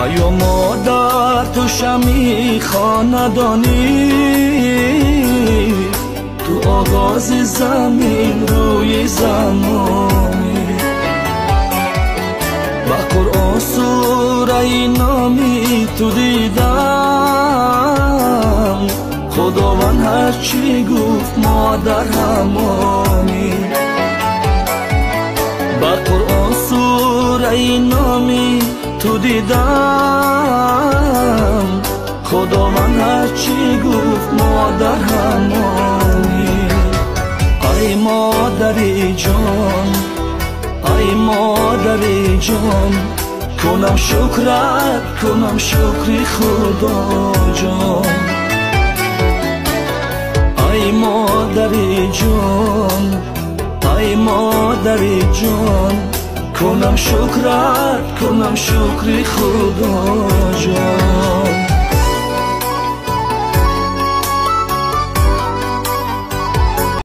ایا مادر تو شمعی خاندانی، تو آغاز زمین روی زمانی، با قرآن سوره نامی تو دیدم، خداوند هرچی گفت مادر همانی. با قرآن سوره نامی تو دیدم، خداوند هرچی گفت مادر همانی. ای مادری جان، ای مادری جان، کنم شکرت، کنم شکری خدا جان. ای مادری جان، ای مادری جان، کنم شکرت، کنم شکری خدا